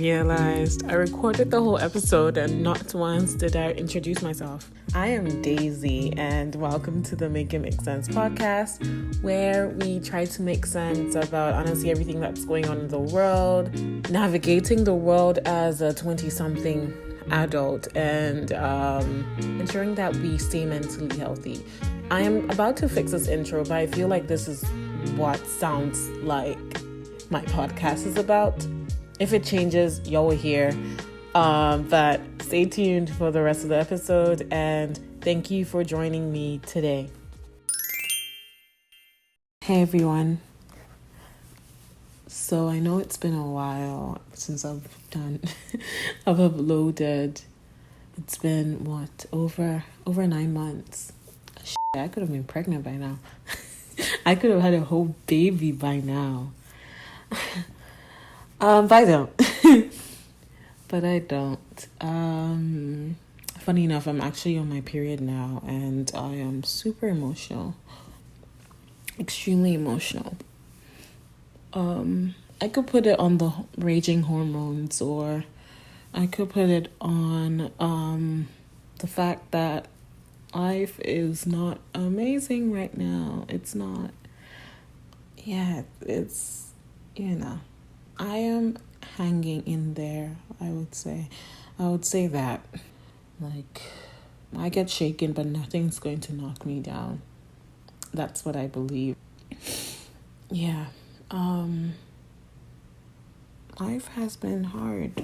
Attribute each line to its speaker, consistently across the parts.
Speaker 1: realized I recorded the whole episode and not once did I introduce myself. I am Daisy and welcome to the Make It Make Sense podcast, where we try to make sense about honestly everything that's going on in the world, navigating the world as a 20-something adult, and ensuring that we stay mentally healthy. I am about to fix this intro, but I feel like this is what sounds like my podcast is about. If it changes, y'all will hear. But stay tuned for the rest of the episode, and thank you for joining me today. Hey everyone. So I know it's been a while since I've uploaded. It's been over 9 months. I could have been pregnant by now. I could have had a whole baby by now. But I don't. Funny enough, I'm actually on my period now, and I am super emotional. Extremely emotional. I could put it on the raging hormones, or I could put it on the fact that life is not amazing right now. It's not. Yeah, it's, I am hanging in there, I would say that. Like, I get shaken, but nothing's going to knock me down. That's what I believe. Yeah. Life has been hard.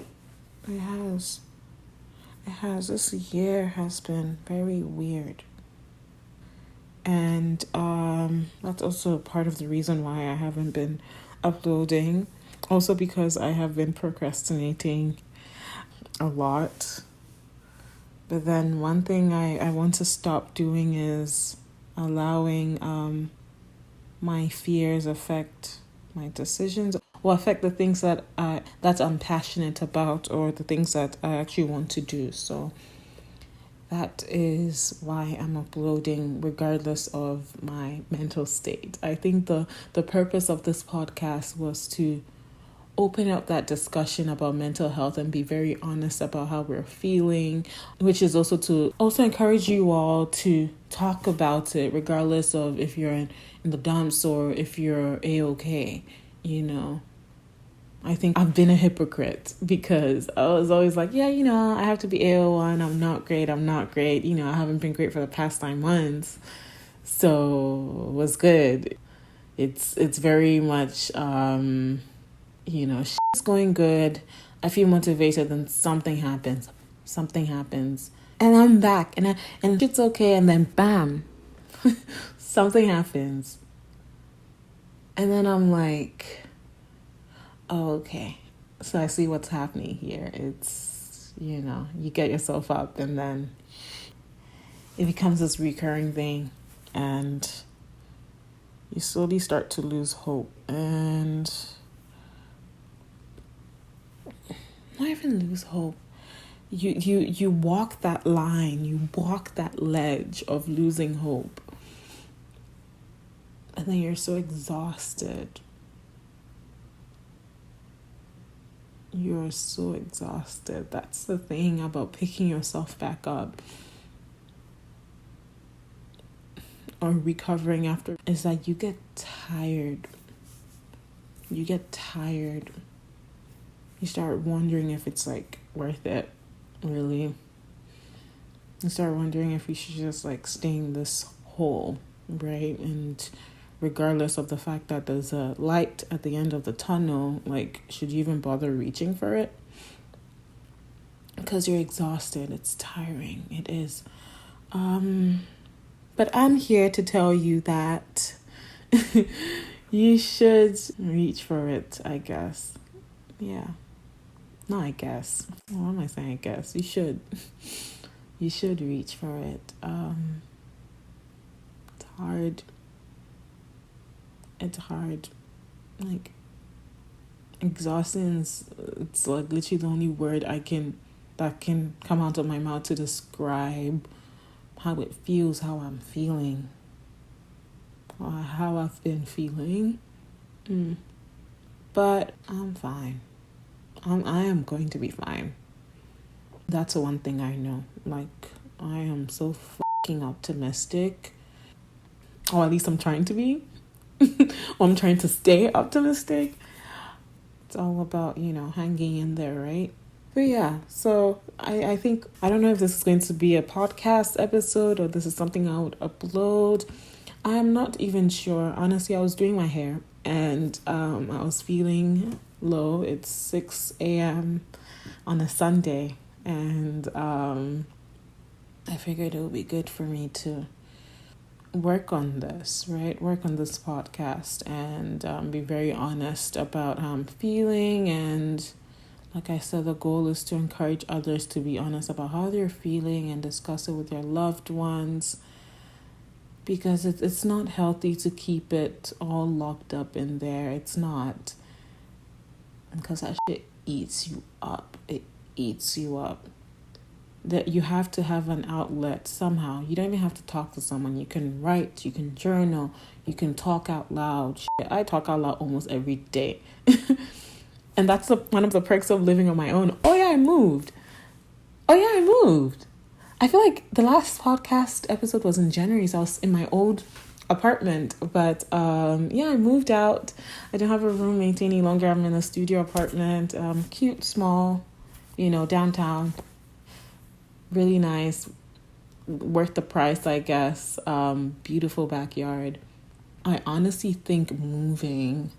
Speaker 1: It has. This year has been very weird. And that's also part of the reason why I haven't been uploading. Also because I have been procrastinating a lot. But then one thing I want to stop doing is allowing my fears affect my decisions, or affect the things that I'm passionate about, or the things that I actually want to do. So that is why I'm uploading regardless of my mental state. I think the purpose of this podcast was to open up that discussion about mental health and be very honest about how we're feeling, which is also to encourage you all to talk about it regardless of if you're in the dumps or if you're A-okay, I think I've been a hypocrite because I was always like, I have to be AO1. I'm not great. I haven't been great for the past 9 months. So what's good? It's very much, shit's going good. I feel motivated, then something happens. And I'm back and it's okay. And then bam, something happens. And then I'm like, oh, okay. So I see what's happening here. It's, you get yourself up and then it becomes this recurring thing, and you slowly start to lose hope. And not even lose hope. You walk that line, you walk that ledge of losing hope. And then you're so exhausted. You're so exhausted. That's the thing about picking yourself back up or recovering after, is that you get tired. You start wondering if it's worth it, really. You start wondering if you should just stay in this hole, right? And regardless of the fact that there's a light at the end of the tunnel, should you even bother reaching for it? Because you're exhausted. It's tiring. It is. But I'm here to tell you that you should reach for it, I guess. Yeah. No, I guess. What am I saying? I guess. You should. You should reach for it. It's hard. Exhausting it's literally the only word that can come out of my mouth to describe how it feels, how I'm feeling, or how I've been feeling. But I'm fine. I am going to be fine. That's the one thing I know. Like, I am so fucking optimistic. Or at least I'm trying to be. Or I'm trying to stay optimistic. It's all about, hanging in there, right? But yeah, so I think, I don't know if this is going to be a podcast episode or this is something I would upload. I'm not even sure. Honestly, I was doing my hair and I was feeling low. It's 6 a.m. on a Sunday. And I figured it would be good for me to work on this, right? Work on this podcast and be very honest about how I'm feeling. And like I said, the goal is to encourage others to be honest about how they're feeling and discuss it with their loved ones, because it's not healthy to keep it all locked up in there. It's not, because that shit eats you up. It eats you up. That you have to have an outlet somehow. You don't even have to talk to someone. You can write, you can journal, you can talk out loud. Shit, I talk out loud almost every day. And that's one of the perks of living on my own. Oh yeah, I moved. I feel like the last podcast episode was in January, so I was in my old apartment. But I moved out. I don't have a roommate any longer. I'm in a studio apartment. Cute, small, downtown. Really nice, worth the price, I guess. Beautiful backyard. I honestly think moving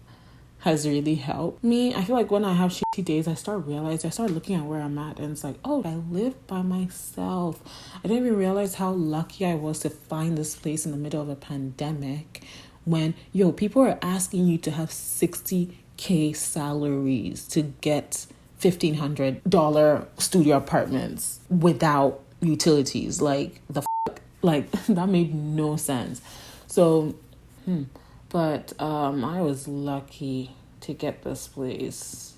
Speaker 1: has really helped me. I feel like when I have shitty days, I start looking at where I'm at, and it's like, oh, I live by myself. I didn't even realize how lucky I was to find this place in the middle of a pandemic when, people are asking you to have $60K salaries to get $1,500 studio apartments without utilities. Like, the fuck? Like, that made no sense. So, but I was lucky to get this place.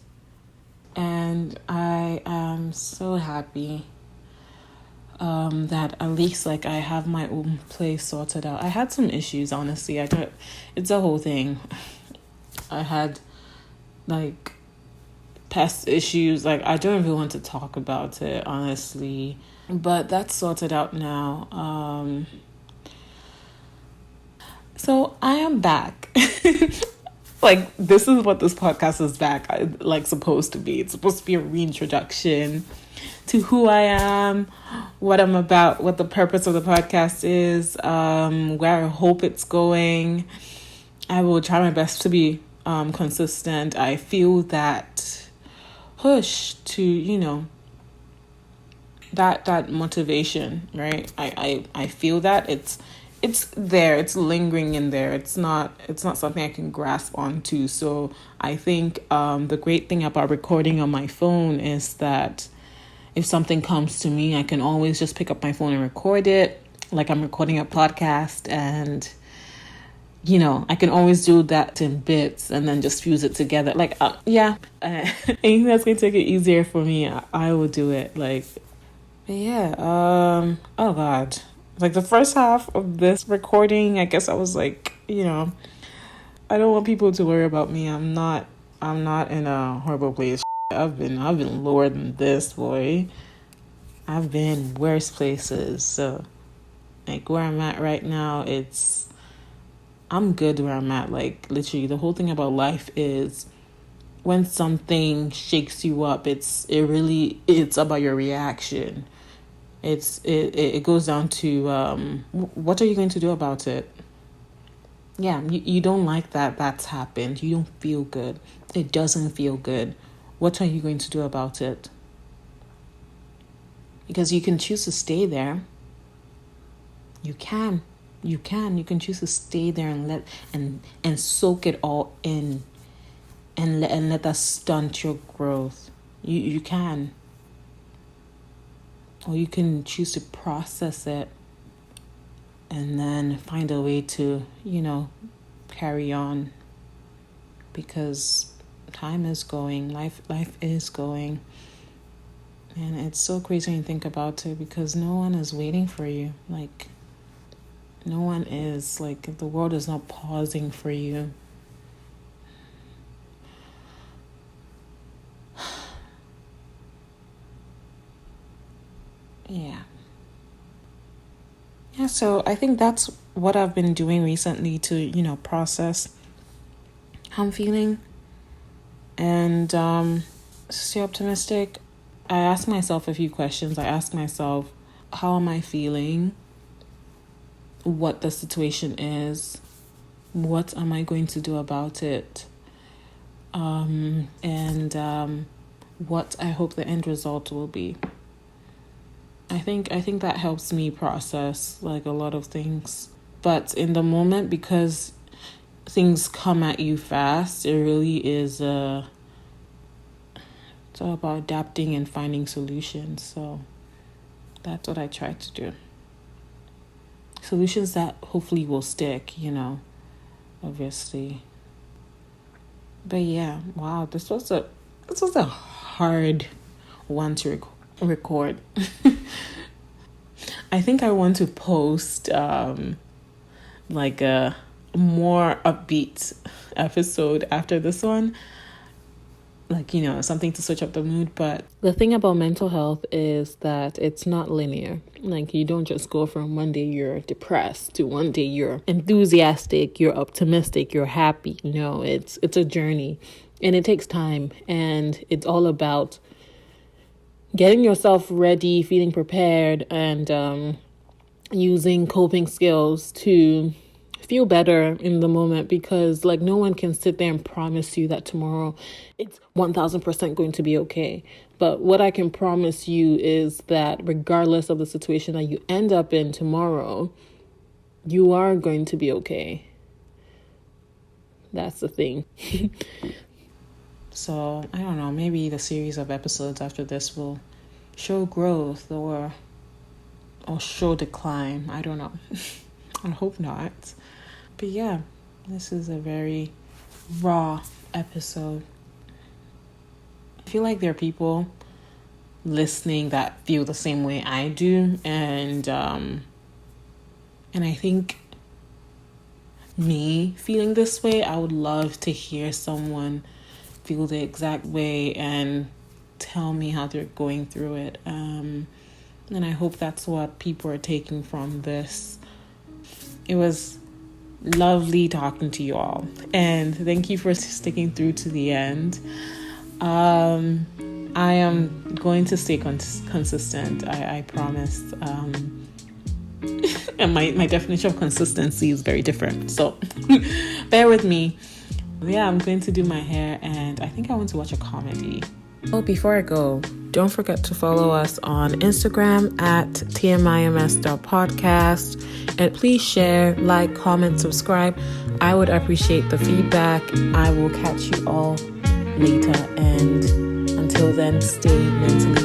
Speaker 1: And I am so happy that at least, like, I have my own place sorted out. I had some issues, honestly. It's a whole thing. I had, like, past issues. Like, I don't even want to talk about it, honestly, but that's sorted out now. So I am back. Like, this is what this podcast is supposed to be. It's supposed to be a reintroduction to who I am, what I'm about, what the purpose of the podcast is, where I hope it's going. I will try my best to be consistent. I feel that push to, that motivation, right? I feel that it's there, it's lingering in there. It's not something I can grasp onto. So I think the great thing about recording on my phone is that if something comes to me, I can always just pick up my phone and record it, like I'm recording a podcast. And I can always do that in bits and then just fuse it together. Like, anything that's going to take it easier for me, I will do it. Like, but yeah, oh God. Like, the first half of this recording, I guess I was like, I don't want people to worry about me. I'm not in a horrible place. I've been lower than this, boy. I've been worse places. So, like, where I'm at right now, I'm good where I'm at. Like, literally, the whole thing about life is when something shakes you up, it's about your reaction. It goes down to what are you going to do about it? Yeah, you don't like that's happened. You don't feel good. It doesn't feel good. What are you going to do about it? Because you can choose to stay there. You can choose to stay there and let soak it all in, and let that stunt your growth. You can. Or you can choose to process it and then find a way to, carry on. Because time is going, life is going. And it's so crazy when you think about it, because no one is waiting for you. Like, no one is. Like, the world is not pausing for you. Yeah, so I think that's what I've been doing recently to, process how I'm feeling and stay optimistic. I ask myself a few questions. I ask myself, how am I feeling? What the situation is? What am I going to do about it? And what I hope the end result will be. I think that helps me process like a lot of things. But in the moment, because things come at you fast, it really is it's all about adapting and finding solutions. So that's what I try to do. Solutions that hopefully will stick, obviously. But yeah, wow, this was a hard one to record. I think I want to post like a more upbeat episode after this one, like something to switch up the mood. But the thing about mental health is that it's not linear. Like, you don't just go from one day you're depressed to one day you're enthusiastic, you're optimistic, you're happy. No, it's a journey, and it takes time, and it's all about getting yourself ready, feeling prepared, and using coping skills to feel better in the moment, because like no one can sit there and promise you that tomorrow it's 1000% going to be okay. But what I can promise you is that regardless of the situation that you end up in tomorrow, you are going to be okay. That's the thing. So I don't know, maybe the series of episodes after this will show growth or show decline. I don't know. I hope not. But yeah, this is a very raw episode. I feel like there are people listening that feel the same way I do, and I think me feeling this way, I would love to hear someone feel the exact way and tell me how they're going through it. And I hope that's what people are taking from this. It was lovely talking to you all, and thank you for sticking through to the end. I am going to stay consistent. I promise. And my definition of consistency is very different, so bear with me. Yeah, I'm going to do my hair, and I think I want to watch a comedy. Oh, before I go, don't forget to follow us on Instagram at tmims.podcast, and please share, like, comment, subscribe. I would appreciate the feedback. I will catch you all later, and until then, stay mentally